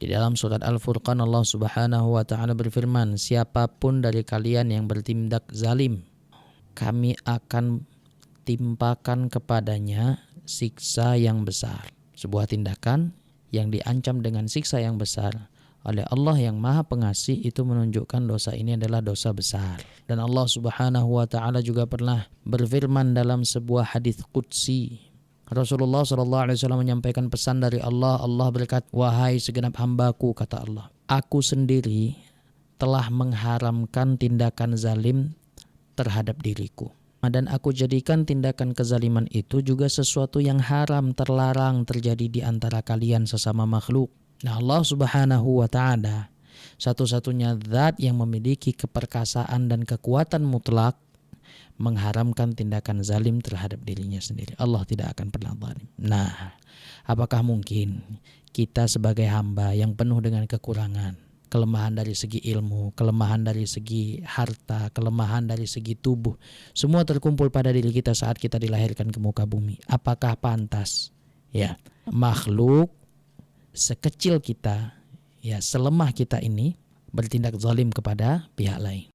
Di dalam surat Al-Furqan Allah Subhanahu wa taala berfirman, siapapun dari kalian yang bertindak zalim, kami akan timpakan kepadanya siksa yang besar. Sebuah tindakan yang diancam dengan siksa yang besar oleh Allah yang Maha Pengasih itu menunjukkan dosa ini adalah dosa besar. Dan Allah Subhanahu wa taala juga pernah berfirman dalam sebuah hadis qudsi. Rasulullah SAW menyampaikan pesan dari Allah. Allah berkata, wahai segenap hambaku, kata Allah, aku sendiri telah mengharamkan tindakan zalim terhadap diriku. Dan aku jadikan tindakan kezaliman itu juga sesuatu yang haram, terlarang terjadi di antara kalian sesama makhluk. Nah, Allah Subhanahu wa taala satu-satunya zat yang memiliki keperkasaan dan kekuatan mutlak mengharamkan tindakan zalim terhadap dirinya sendiri. Allah tidak akan pernah zalim. Nah, apakah mungkin kita sebagai hamba yang penuh dengan kekurangan, kelemahan dari segi ilmu, kelemahan dari segi harta, kelemahan dari segi tubuh, semua terkumpul pada diri kita saat kita dilahirkan ke muka bumi. Apakah pantas ya makhluk sekecil kita, ya selemah kita ini bertindak zalim kepada pihak lain?